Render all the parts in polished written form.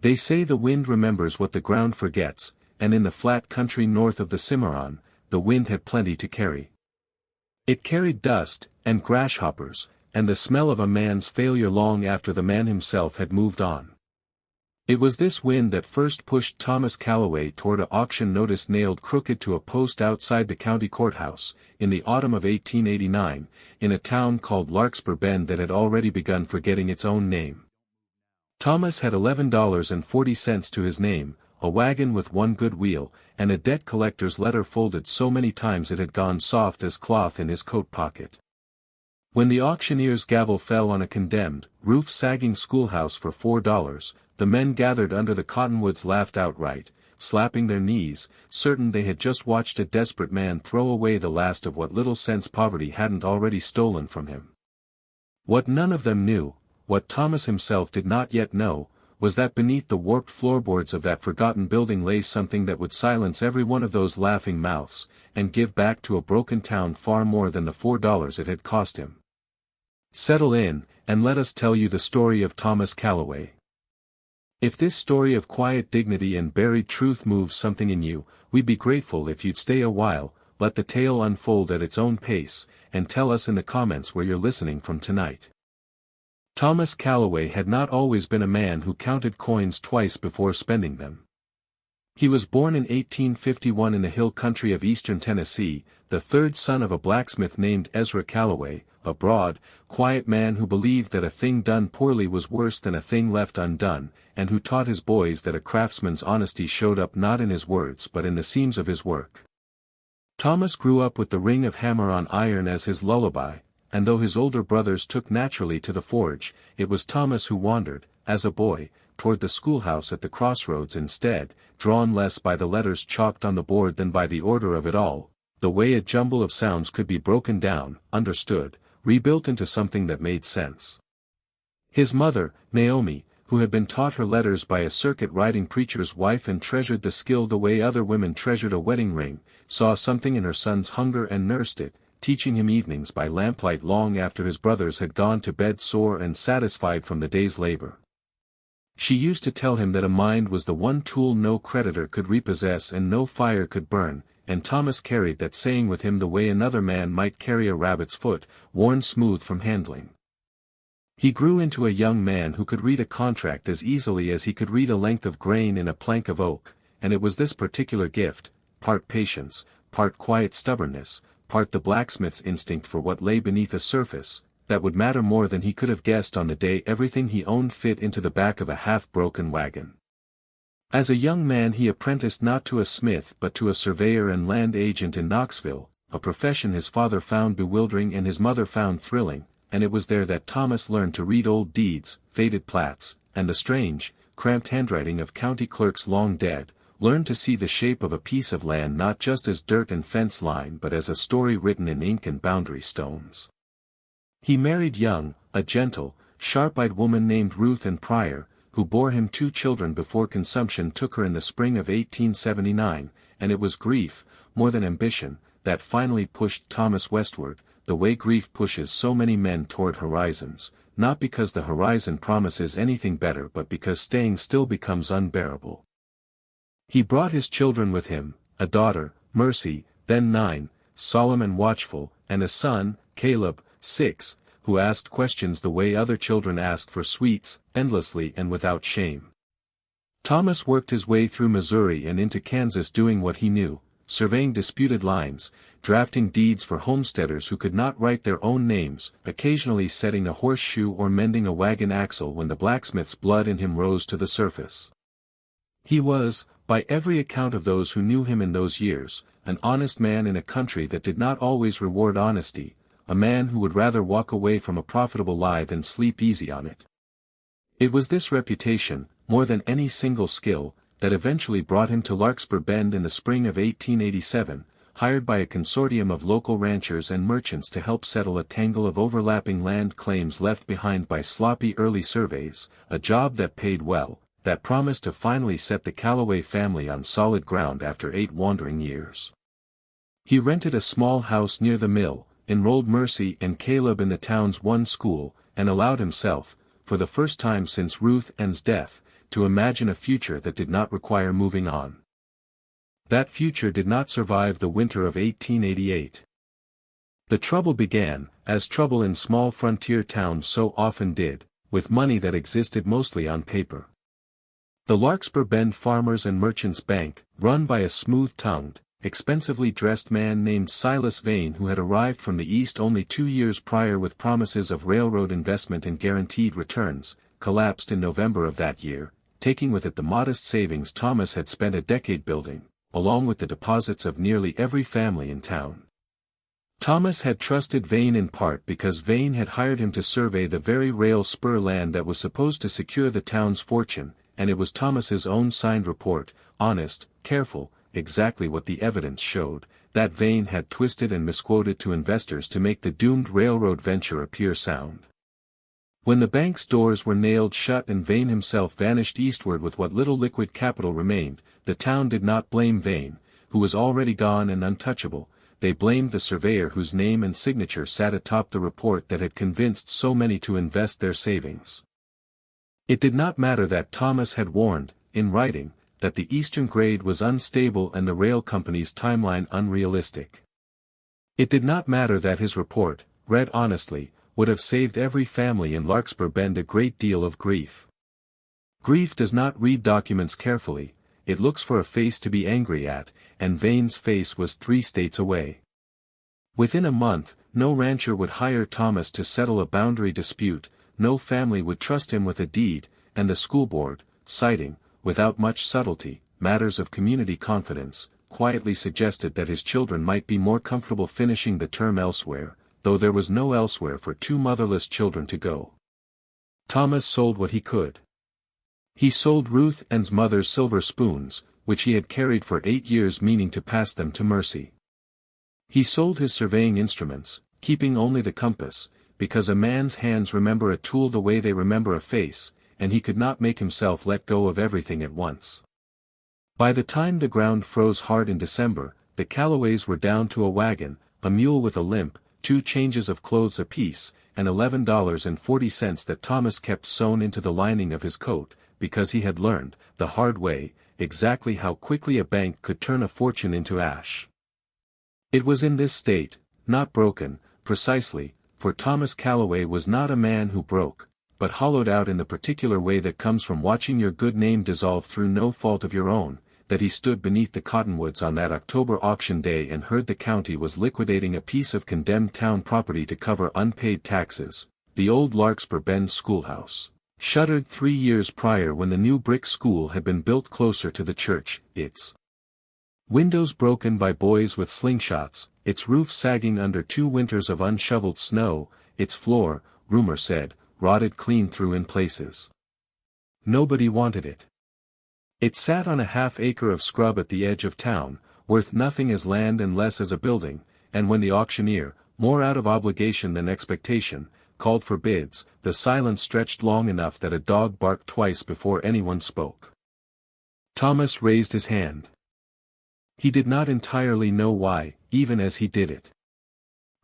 They say the wind remembers what the ground forgets, and in the flat country north of the Cimarron, the wind had plenty to carry. It carried dust, and grasshoppers, and the smell of a man's failure long after the man himself had moved on. It was this wind that first pushed Thomas Calloway toward an auction notice nailed crooked to a post outside the county courthouse, in the autumn of 1889, in a town called Larkspur Bend that had already begun forgetting its own name. Thomas had $11.40 to his name, a wagon with one good wheel, and a debt collector's letter folded so many times it had gone soft as cloth in his coat pocket. When the auctioneer's gavel fell on a condemned, roof-sagging schoolhouse for $4, the men gathered under the cottonwoods laughed outright, slapping their knees, certain they had just watched a desperate man throw away the last of what little sense poverty hadn't already stolen from him. What none of them knew, what Thomas himself did not yet know, was that beneath the warped floorboards of that forgotten building lay something that would silence every one of those laughing mouths, and give back to a broken town far more than the $4 it had cost him. Settle in, and let us tell you the story of Thomas Calloway. If this story of quiet dignity and buried truth moves something in you, we'd be grateful if you'd stay a while, let the tale unfold at its own pace, and tell us in the comments where you're listening from tonight. Thomas Calloway had not always been a man who counted coins twice before spending them. He was born in 1851 in the hill country of eastern Tennessee, the third son of a blacksmith named Ezra Calloway, a broad, quiet man who believed that a thing done poorly was worse than a thing left undone, and who taught his boys that a craftsman's honesty showed up not in his words but in the seams of his work. Thomas grew up with the ring of hammer on iron as his lullaby, and though his older brothers took naturally to the forge, it was Thomas who wandered, as a boy, toward the schoolhouse at the crossroads instead, drawn less by the letters chalked on the board than by the order of it all, the way a jumble of sounds could be broken down, understood, rebuilt into something that made sense. His mother, Naomi, who had been taught her letters by a circuit-riding preacher's wife and treasured the skill the way other women treasured a wedding ring, saw something in her son's hunger and nursed it, teaching him evenings by lamplight long after his brothers had gone to bed sore and satisfied from the day's labor. She used to tell him that a mind was the one tool no creditor could repossess and no fire could burn, and Thomas carried that saying with him the way another man might carry a rabbit's foot, worn smooth from handling. He grew into a young man who could read a contract as easily as he could read a length of grain in a plank of oak, and it was this particular gift, part patience, part quiet stubbornness, part the blacksmith's instinct for what lay beneath a surface, that would matter more than he could have guessed on the day everything he owned fit into the back of a half-broken wagon. As a young man he apprenticed not to a smith but to a surveyor and land agent in Knoxville, a profession his father found bewildering and his mother found thrilling, and it was there that Thomas learned to read old deeds, faded plats, and the strange, cramped handwriting of county clerks long dead, learned to see the shape of a piece of land not just as dirt and fence line but as a story written in ink and boundary stones. He married young, a gentle, sharp-eyed woman named Ruth Ann Pryor, who bore him 2 children before consumption took her in the spring of 1879, and it was grief, more than ambition, that finally pushed Thomas westward, the way grief pushes so many men toward horizons, not because the horizon promises anything better but because staying still becomes unbearable. He brought his children with him, a daughter, Mercy, then 9, solemn and watchful, and a son, Caleb, 6, who asked questions the way other children asked for sweets, endlessly and without shame. Thomas worked his way through Missouri and into Kansas doing what he knew, surveying disputed lines, drafting deeds for homesteaders who could not write their own names, occasionally setting a horseshoe or mending a wagon axle when the blacksmith's blood in him rose to the surface. He was, by every account of those who knew him in those years, an honest man in a country that did not always reward honesty, a man who would rather walk away from a profitable lie than sleep easy on it. It was this reputation, more than any single skill, that eventually brought him to Larkspur Bend in the spring of 1887, hired by a consortium of local ranchers and merchants to help settle a tangle of overlapping land claims left behind by sloppy early surveys, a job that paid well, that promised to finally set the Calloway family on solid ground after 8 wandering years. He rented a small house near the mill, enrolled Mercy and Caleb in the town's one school, and allowed himself, for the first time since Ruth Ann's death, to imagine a future that did not require moving on. That future did not survive the winter of 1888. The trouble began, as trouble in small frontier towns so often did, with money that existed mostly on paper. The Larkspur Bend Farmers and Merchants Bank, run by a smooth-tongued, expensively dressed man named Silas Vane who had arrived from the East only 2 years prior with promises of railroad investment and guaranteed returns, collapsed in November of that year, taking with it the modest savings Thomas had spent a decade building, along with the deposits of nearly every family in town. Thomas had trusted Vane in part because Vane had hired him to survey the very rail spur land that was supposed to secure the town's fortune, and it was Thomas's own signed report, honest, careful, exactly what the evidence showed, that Vane had twisted and misquoted to investors to make the doomed railroad venture appear sound. When the bank's doors were nailed shut and Vane himself vanished eastward with what little liquid capital remained, the town did not blame Vane, who was already gone and untouchable. They blamed the surveyor whose name and signature sat atop the report that had convinced so many to invest their savings. It did not matter that Thomas had warned, in writing, that the eastern grade was unstable and the rail company's timeline unrealistic. It did not matter that his report, read honestly, would have saved every family in Larkspur Bend a great deal of grief. Grief does not read documents carefully, it looks for a face to be angry at, and Vane's face was 3 states away. Within a month, no rancher would hire Thomas to settle a boundary dispute, no family would trust him with a deed, and the school board, citing, without much subtlety, matters of community confidence, quietly suggested that his children might be more comfortable finishing the term elsewhere, though there was no elsewhere for 2 motherless children to go. Thomas sold what he could. He sold Ruth Ann's mother's silver spoons, which he had carried for 8 years meaning to pass them to Mercy. He sold his surveying instruments, keeping only the compass, because a man's hands remember a tool the way they remember a face, and he could not make himself let go of everything at once. By the time the ground froze hard in December, the Calloways were down to a wagon, a mule with a limp, 2 changes of clothes apiece, and $11.40 that Thomas kept sewn into the lining of his coat, because he had learned, the hard way, exactly how quickly a bank could turn a fortune into ash. It was in this state, not broken, precisely, for Thomas Calloway was not a man who broke, but hollowed out in the particular way that comes from watching your good name dissolve through no fault of your own, that he stood beneath the cottonwoods on that October auction day and heard the county was liquidating a piece of condemned town property to cover unpaid taxes, the old Larkspur Bend schoolhouse, shuttered 3 years prior when the new brick school had been built closer to the church, its windows broken by boys with slingshots, its roof sagging under 2 winters of unshoveled snow, its floor, rumor said, rotted clean through in places. Nobody wanted it. It sat on a half-acre of scrub at the edge of town, worth nothing as land and less as a building, and when the auctioneer, more out of obligation than expectation, called for bids, the silence stretched long enough that a dog barked twice before anyone spoke. Thomas raised his hand. He did not entirely know why, even as he did it.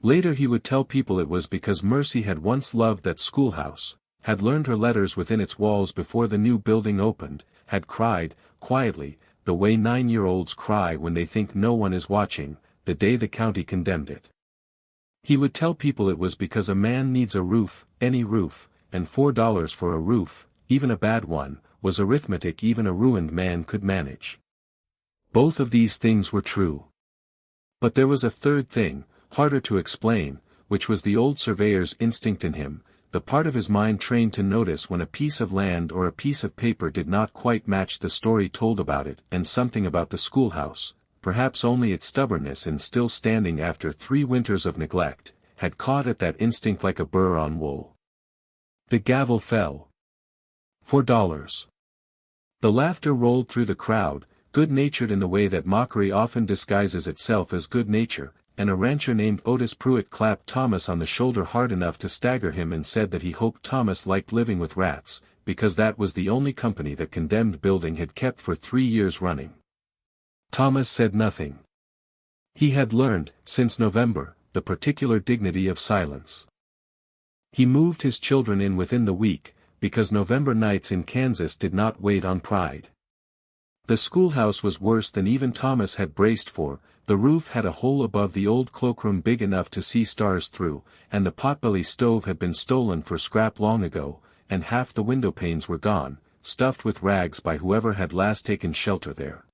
Later he would tell people it was because Mercy had once loved that schoolhouse, had learned her letters within its walls before the new building opened, had cried, quietly, the way 9-year-olds cry when they think no one is watching, the day the county condemned it. He would tell people it was because a man needs a roof, any roof, and $4 for a roof, even a bad one, was arithmetic even a ruined man could manage. Both of these things were true. But there was a third thing, harder to explain, which was the old surveyor's instinct in him, the part of his mind trained to notice when a piece of land or a piece of paper did not quite match the story told about it, and something about the schoolhouse, perhaps only its stubbornness in still standing after 3 winters of neglect, had caught at that instinct like a burr on wool. The gavel fell. $4. The laughter rolled through the crowd, good-natured in the way that mockery often disguises itself as good nature, and a rancher named Otis Pruitt clapped Thomas on the shoulder hard enough to stagger him and said that he hoped Thomas liked living with rats, because that was the only company that condemned building had kept for 3 years running. Thomas said nothing. He had learned, since November, the particular dignity of silence. He moved his children in within the week, because November nights in Kansas did not wait on pride. The schoolhouse was worse than even Thomas had braced for. The roof had a hole above the old cloakroom big enough to see stars through, and the potbelly stove had been stolen for scrap long ago, and half the window panes were gone, stuffed with rags by whoever had last taken shelter there.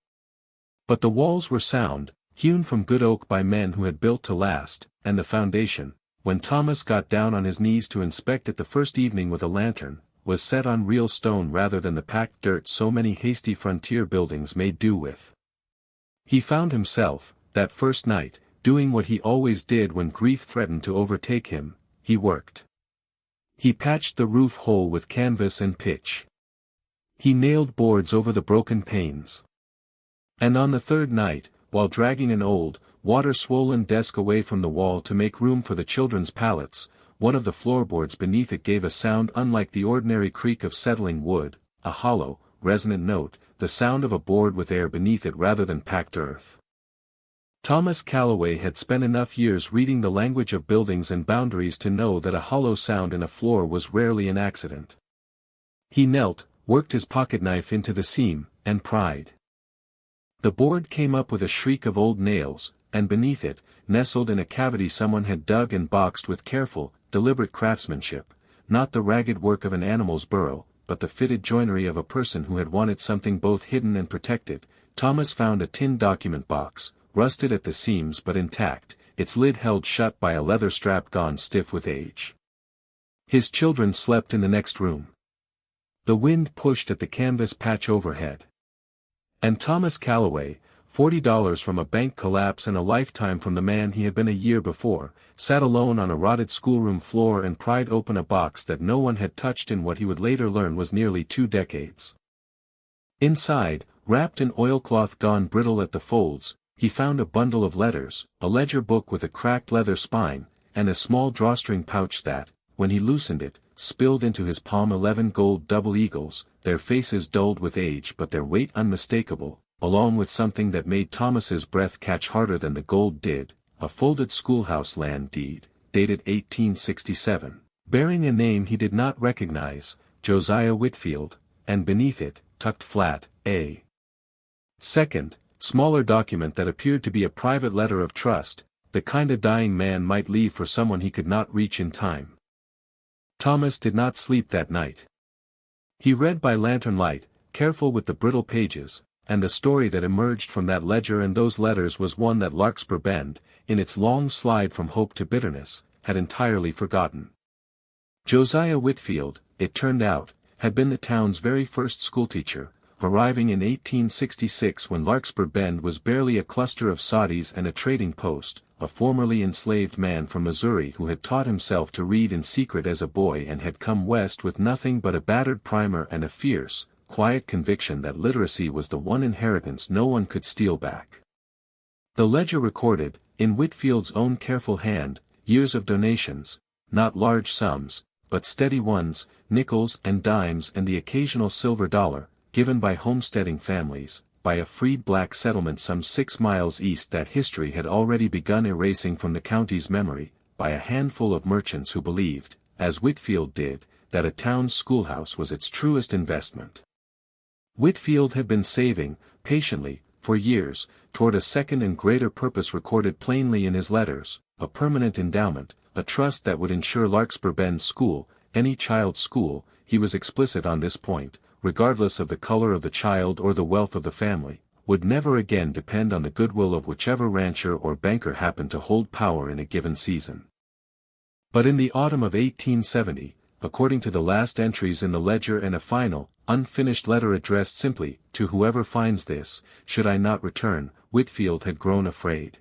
But the walls were sound, hewn from good oak by men who had built to last, and the foundation, when Thomas got down on his knees to inspect it the first evening with a lantern, was set on real stone rather than the packed dirt so many hasty frontier buildings made do with. He found himself, that first night, doing what he always did when grief threatened to overtake him. He worked. He patched the roof hole with canvas and pitch. He nailed boards over the broken panes. And on the third night, while dragging an old, water-swollen desk away from the wall to make room for the children's pallets, one of the floorboards beneath it gave a sound unlike the ordinary creak of settling wood, a hollow, resonant note, the sound of a board with air beneath it rather than packed earth. Thomas Calloway had spent enough years reading the language of buildings and boundaries to know that a hollow sound in a floor was rarely an accident. He knelt, worked his pocketknife into the seam, and pried. The board came up with a shriek of old nails, and beneath it, nestled in a cavity someone had dug and boxed with careful, deliberate craftsmanship, not the ragged work of an animal's burrow, but the fitted joinery of a person who had wanted something both hidden and protected. Thomas found a tin document box, rusted at the seams but intact, its lid held shut by a leather strap gone stiff with age. His children slept in the next room. The wind pushed at the canvas patch overhead. And Thomas Calloway, $40 from a bank collapse and a lifetime from the man he had been a year before, sat alone on a rotted schoolroom floor and pried open a box that no one had touched in what he would later learn was nearly 2 decades. Inside, wrapped in oilcloth gone brittle at the folds, he found a bundle of letters, a ledger book with a cracked leather spine, and a small drawstring pouch that, when he loosened it, spilled into his palm 11 gold double eagles, their faces dulled with age but their weight unmistakable, along with something that made Thomas's breath catch harder than the gold did, a folded schoolhouse land deed, dated 1867, bearing a name he did not recognize, Josiah Whitfield, and beneath it, tucked flat, a second, smaller document that appeared to be a private letter of trust, the kind a dying man might leave for someone he could not reach in time. Thomas did not sleep that night. He read by lantern light, careful with the brittle pages, and the story that emerged from that ledger and those letters was one that Larkspur Bend, in its long slide from hope to bitterness, had entirely forgotten. Josiah Whitfield, it turned out, had been the town's very first schoolteacher, arriving in 1866 when Larkspur Bend was barely a cluster of soddies and a trading post, a formerly enslaved man from Missouri who had taught himself to read in secret as a boy and had come west with nothing but a battered primer and a fierce, quiet conviction that literacy was the one inheritance no one could steal back. The ledger recorded, in Whitfield's own careful hand, years of donations, not large sums, but steady ones, nickels and dimes and the occasional silver dollar, given by homesteading families, by a freed black settlement some 6 miles east that history had already begun erasing from the county's memory, by a handful of merchants who believed, as Whitfield did, that a town's schoolhouse was its truest investment. Whitfield had been saving, patiently, for years, toward a second and greater purpose recorded plainly in his letters, a permanent endowment, a trust that would ensure Larkspur Bend School, any child's school, he was explicit on this point, regardless of the color of the child or the wealth of the family, would never again depend on the goodwill of whichever rancher or banker happened to hold power in a given season. But in the autumn of 1870, according to the last entries in the ledger and a final, unfinished letter addressed simply, "To whoever finds this, should I not return," Whitfield had grown afraid.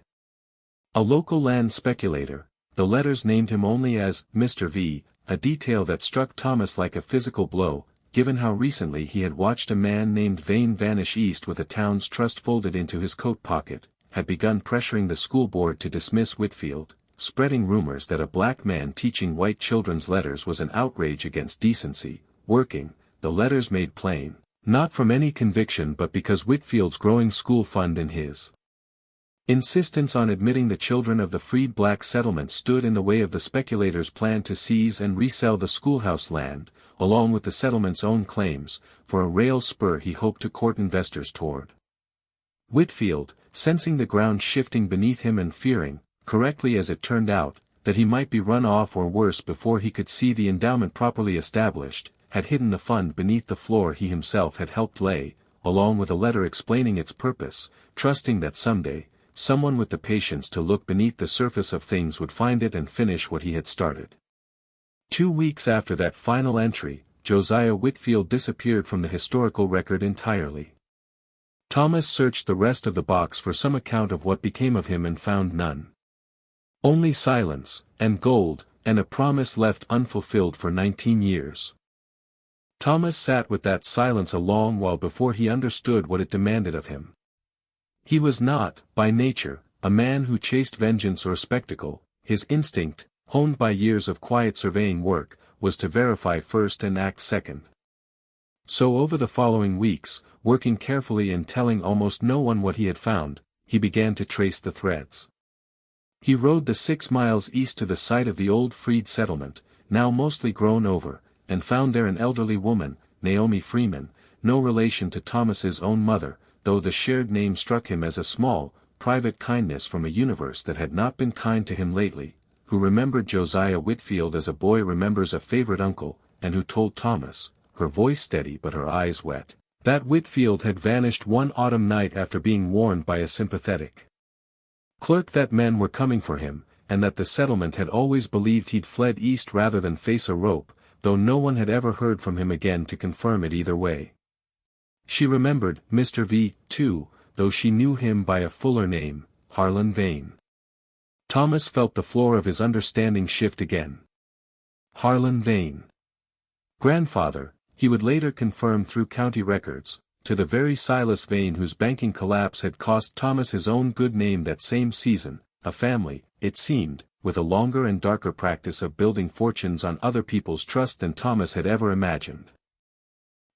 A local land speculator, the letters named him only as Mr. V, a detail that struck Thomas like a physical blow, given how recently he had watched a man named Vane vanish east with a town's trust folded into his coat pocket, had begun pressuring the school board to dismiss Whitfield, spreading rumors that a black man teaching white children's letters was an outrage against decency, working, the letters made plain, not from any conviction but because Whitfield's growing school fund and his insistence on admitting the children of the freed black settlement stood in the way of the speculators' plan to seize and resell the schoolhouse land, along with the settlement's own claims, for a rail spur he hoped to court investors toward. Whitfield, sensing the ground shifting beneath him and fearing, correctly as it turned out, that he might be run off or worse before he could see the endowment properly established, had hidden the fund beneath the floor he himself had helped lay, along with a letter explaining its purpose, trusting that someday, someone with the patience to look beneath the surface of things would find it and finish what he had started. 2 weeks after that final entry, Josiah Whitfield disappeared from the historical record entirely. Thomas searched the rest of the box for some account of what became of him and found none. Only silence, and gold, and a promise left unfulfilled for 19 years. Thomas sat with that silence a long while before he understood what it demanded of him. He was not, by nature, a man who chased vengeance or spectacle. His instinct, honed by years of quiet surveying work, was to verify first and act second. So over the following weeks, working carefully and telling almost no one what he had found, he began to trace the threads. He rode the 6 miles east to the site of the old freed settlement, now mostly grown over, and found there an elderly woman, Naomi Freeman, no relation to Thomas's own mother, though the shared name struck him as a small, private kindness from a universe that had not been kind to him lately, who remembered Josiah Whitfield as a boy remembers a favorite uncle, and who told Thomas, her voice steady but her eyes wet, that Whitfield had vanished one autumn night after being warned by a sympathetic clerk that men were coming for him, and that the settlement had always believed he'd fled east rather than face a rope, though no one had ever heard from him again to confirm it either way. She remembered Mr. V, too, though she knew him by a fuller name, Harlan Vane. Thomas felt the floor of his understanding shift again. Harlan Vane. Grandfather, he would later confirm through county records, to the very Silas Vane whose banking collapse had cost Thomas his own good name that same season, a family, it seemed, with a longer and darker practice of building fortunes on other people's trust than Thomas had ever imagined.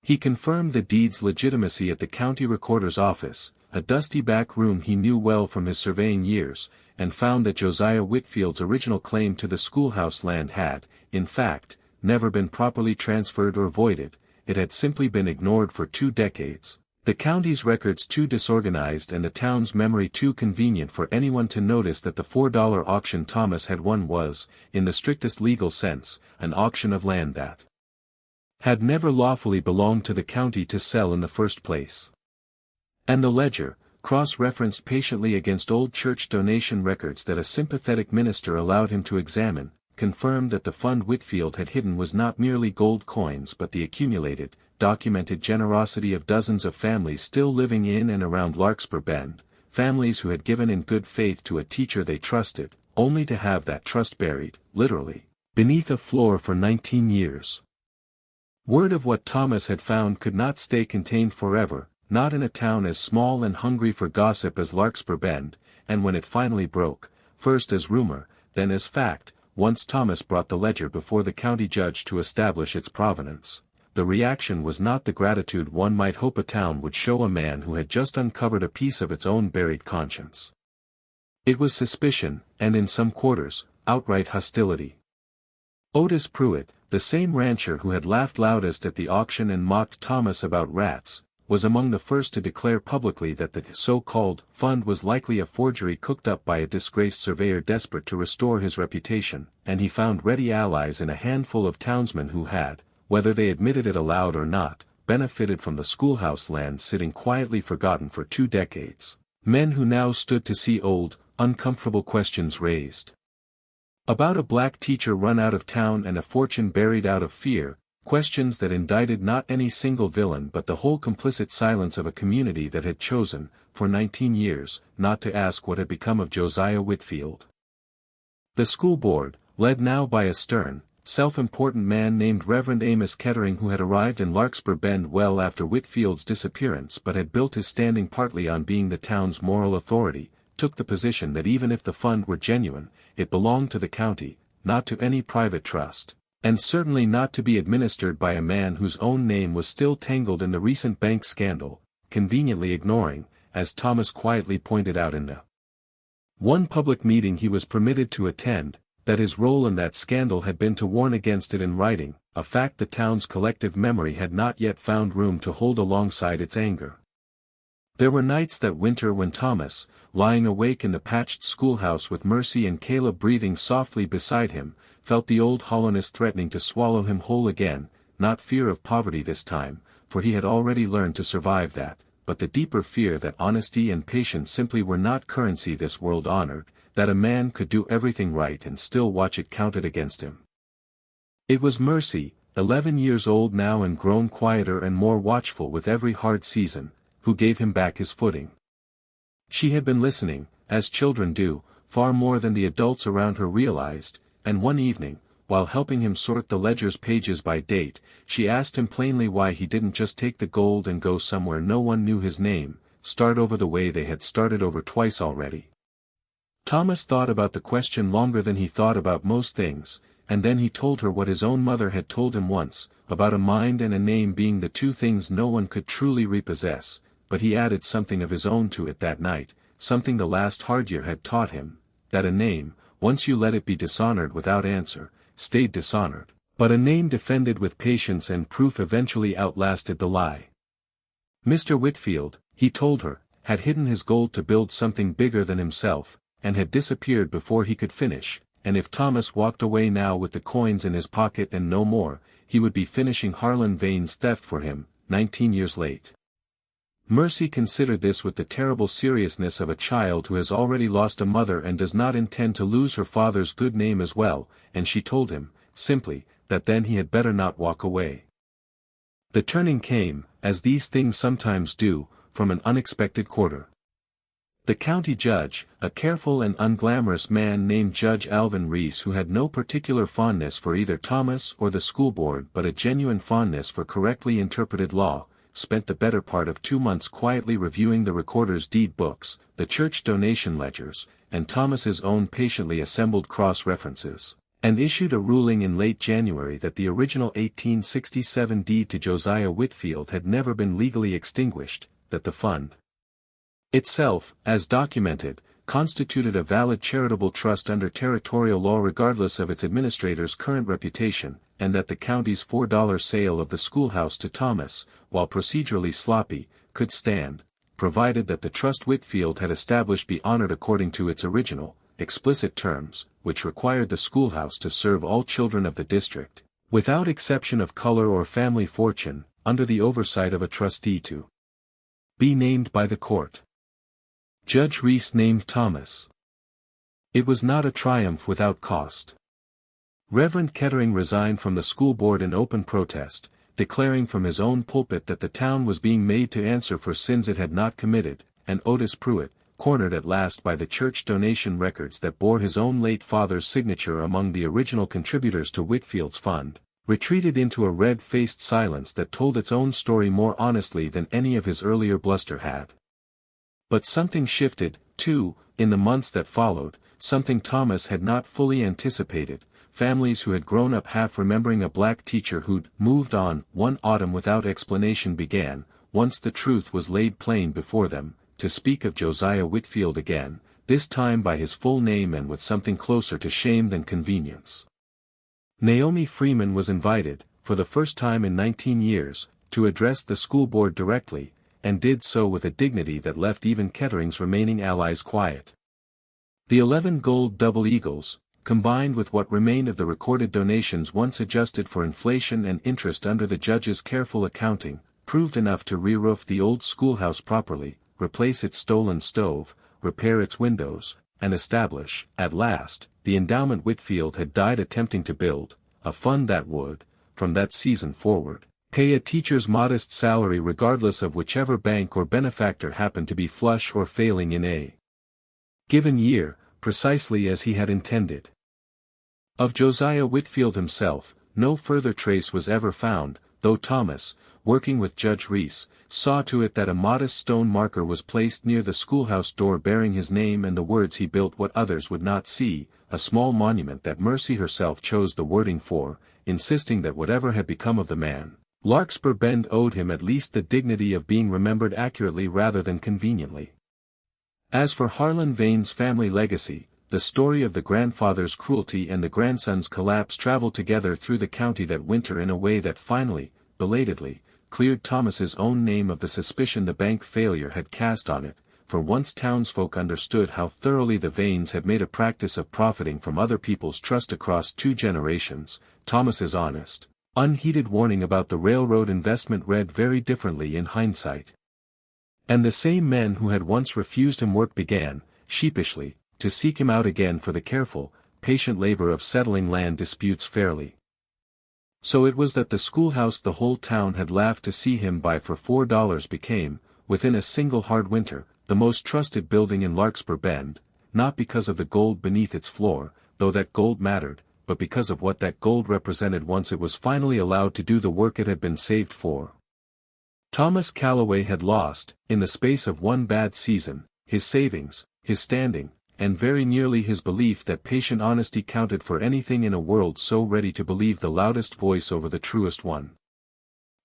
He confirmed the deed's legitimacy at the county recorder's office, a dusty back room he knew well from his surveying years, and found that Josiah Whitfield's original claim to the schoolhouse land had, in fact, never been properly transferred or voided. It had simply been ignored for 2 decades, the county's records too disorganized and the town's memory too convenient for anyone to notice that the $4 auction Thomas had won was, in the strictest legal sense, an auction of land that had never lawfully belonged to the county to sell in the first place. And the ledger, cross-referenced patiently against old church donation records that a sympathetic minister allowed him to examine, confirmed that the fund Whitfield had hidden was not merely gold coins but the accumulated, documented generosity of dozens of families still living in and around Larkspur Bend, families who had given in good faith to a teacher they trusted, only to have that trust buried, literally, beneath a floor for 19 years. Word of what Thomas had found could not stay contained forever, not in a town as small and hungry for gossip as Larkspur Bend, and when it finally broke, first as rumor, then as fact, once Thomas brought the ledger before the county judge to establish its provenance, the reaction was not the gratitude one might hope a town would show a man who had just uncovered a piece of its own buried conscience. It was suspicion, and in some quarters, outright hostility. Otis Pruitt, the same rancher who had laughed loudest at the auction and mocked Thomas about rats, was among the first to declare publicly that the so-called fund was likely a forgery cooked up by a disgraced surveyor desperate to restore his reputation, and he found ready allies in a handful of townsmen who had, whether they admitted it aloud or not, benefited from the schoolhouse land sitting quietly forgotten for 2 decades, men who now stood to see old, uncomfortable questions raised. About a black teacher run out of town and a fortune buried out of fear, questions that indicted not any single villain but the whole complicit silence of a community that had chosen, for 19 years, not to ask what had become of Josiah Whitfield. The school board, led now by a stern, self-important man named Reverend Amos Kettering who had arrived in Larkspur Bend well after Whitfield's disappearance but had built his standing partly on being the town's moral authority, took the position that even if the fund were genuine, it belonged to the county, not to any private trust, and certainly not to be administered by a man whose own name was still tangled in the recent bank scandal, conveniently ignoring, as Thomas quietly pointed out in the one public meeting he was permitted to attend, that his role in that scandal had been to warn against it in writing, a fact the town's collective memory had not yet found room to hold alongside its anger. There were nights that winter when Thomas, lying awake in the patched schoolhouse with Mercy and Caleb breathing softly beside him, felt the old hollowness threatening to swallow him whole again, not fear of poverty this time, for he had already learned to survive that, but the deeper fear that honesty and patience simply were not currency this world honored, that a man could do everything right and still watch it counted against him. It was Mercy, 11 years old now and grown quieter and more watchful with every hard season, who gave him back his footing. She had been listening, as children do, far more than the adults around her realized, and one evening, while helping him sort the ledger's pages by date, she asked him plainly why he didn't just take the gold and go somewhere no one knew his name, start over the way they had started over twice already. Thomas thought about the question longer than he thought about most things, and then he told her what his own mother had told him once, about a mind and a name being the two things no one could truly repossess, but he added something of his own to it that night, something the last hard year had taught him, that a name, once you let it be dishonored without answer, stayed dishonored, but a name defended with patience and proof eventually outlasted the lie. Mr. Whitfield, he told her, had hidden his gold to build something bigger than himself, and had disappeared before he could finish, and if Thomas walked away now with the coins in his pocket and no more, he would be finishing Harlan Vane's theft for him, 19 years late. Mercy considered this with the terrible seriousness of a child who has already lost a mother and does not intend to lose her father's good name as well, and she told him, simply, that then he had better not walk away. The turning came, as these things sometimes do, from an unexpected quarter. The county judge, a careful and unglamorous man named Judge Alvin Reese who had no particular fondness for either Thomas or the school board but a genuine fondness for correctly interpreted law, spent the better part of 2 months quietly reviewing the recorder's deed books, the church donation ledgers, and Thomas's own patiently assembled cross-references, and issued a ruling in late January that the original 1867 deed to Josiah Whitfield had never been legally extinguished, that the fund itself, as documented, constituted a valid charitable trust under territorial law regardless of its administrator's current reputation, and that the county's $4 sale of the schoolhouse to Thomas, while procedurally sloppy, could stand, provided that the trust Whitfield had established be honored according to its original, explicit terms, which required the schoolhouse to serve all children of the district, without exception of color or family fortune, under the oversight of a trustee to be named by the court. Judge Reese named Thomas. It was not a triumph without cost. Reverend Kettering resigned from the school board in open protest, declaring from his own pulpit that the town was being made to answer for sins it had not committed, and Otis Pruitt, cornered at last by the church donation records that bore his own late father's signature among the original contributors to Whitfield's fund, retreated into a red-faced silence that told its own story more honestly than any of his earlier bluster had. But something shifted, too, in the months that followed, something Thomas had not fully anticipated. Families who had grown up half remembering a black teacher who'd moved on one autumn without explanation began, once the truth was laid plain before them, to speak of Josiah Whitfield again, this time by his full name and with something closer to shame than convenience. Naomi Freeman was invited, for the first time in 19 years, to address the school board directly, and did so with a dignity that left even Kettering's remaining allies quiet. The 11 gold double eagles, combined with what remained of the recorded donations once adjusted for inflation and interest under the judge's careful accounting, proved enough to re-roof the old schoolhouse properly, replace its stolen stove, repair its windows, and establish, at last, the endowment Whitfield had died attempting to build, a fund that would, from that season forward, pay a teacher's modest salary regardless of whichever bank or benefactor happened to be flush or failing in a given year, precisely as he had intended. Of Josiah Whitfield himself, no further trace was ever found, though Thomas, working with Judge Reese, saw to it that a modest stone marker was placed near the schoolhouse door bearing his name and the words he built what others would not see, a small monument that Mercy herself chose the wording for, insisting that whatever had become of the man, Larkspur Bend owed him at least the dignity of being remembered accurately rather than conveniently. As for Harlan Vane's family legacy, the story of the grandfather's cruelty and the grandson's collapse traveled together through the county that winter in a way that finally, belatedly, cleared Thomas's own name of the suspicion the bank failure had cast on it, for once townsfolk understood how thoroughly the Vanes had made a practice of profiting from other people's trust across 2 generations, Thomas's honest, unheeded warning about the railroad investment read very differently in hindsight. And the same men who had once refused him work began, sheepishly, to seek him out again for the careful, patient labor of settling land disputes fairly. So it was that the schoolhouse the whole town had laughed to see him buy for $4 became, within a single hard winter, the most trusted building in Larkspur Bend, not because of the gold beneath its floor, though that gold mattered, but because of what that gold represented once it was finally allowed to do the work it had been saved for. Thomas Calloway had lost, in the space of 1 bad season, his savings, his standing, and very nearly his belief that patient honesty counted for anything in a world so ready to believe the loudest voice over the truest one.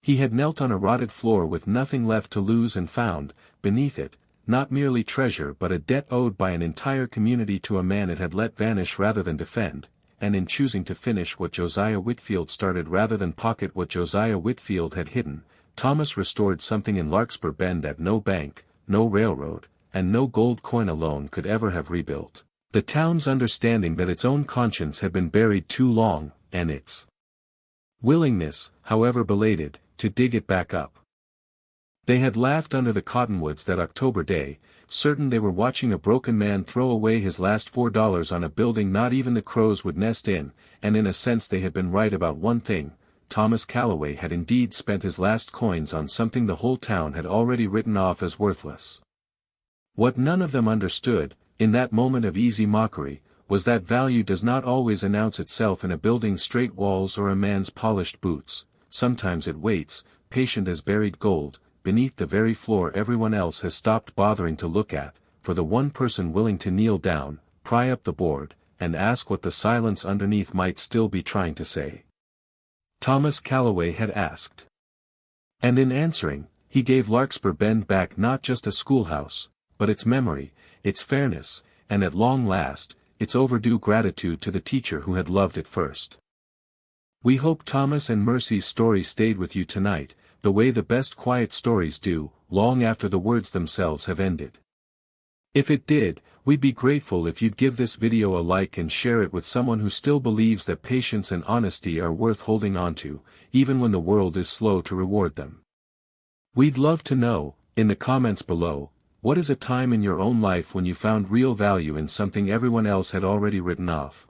He had knelt on a rotted floor with nothing left to lose and found, beneath it, not merely treasure but a debt owed by an entire community to a man it had let vanish rather than defend, and in choosing to finish what Josiah Whitfield started rather than pocket what Josiah Whitfield had hidden, Thomas restored something in Larkspur Bend that no bank, no railroad, and no gold coin alone could ever have rebuilt. The town's understanding that its own conscience had been buried too long, and its willingness, however belated, to dig it back up. They had laughed under the cottonwoods that October day, certain they were watching a broken man throw away his last $4 on a building not even the crows would nest in, and in a sense they had been right about one thing. Thomas Calloway had indeed spent his last coins on something the whole town had already written off as worthless. What none of them understood, in that moment of easy mockery, was that value does not always announce itself in a building's straight walls or a man's polished boots. Sometimes it waits, patient as buried gold, beneath the very floor everyone else has stopped bothering to look at, for the one person willing to kneel down, pry up the board, and ask what the silence underneath might still be trying to say. Thomas Calloway had asked. And in answering, he gave Larkspur Bend back not just a schoolhouse, but its memory, its fairness, and at long last, its overdue gratitude to the teacher who had loved it first. We hope Thomas and Mercy's story stayed with you tonight, the way the best quiet stories do, long after the words themselves have ended. If it did, we'd be grateful if you'd give this video a like and share it with someone who still believes that patience and honesty are worth holding on to, even when the world is slow to reward them. We'd love to know, in the comments below, what is a time in your own life when you found real value in something everyone else had already written off?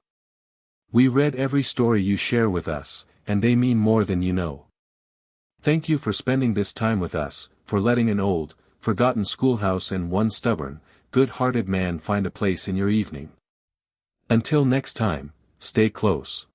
We read every story you share with us, and they mean more than you know. Thank you for spending this time with us, for letting an old, forgotten schoolhouse and one stubborn, good-hearted man find a place in your evening. Until next time, stay close.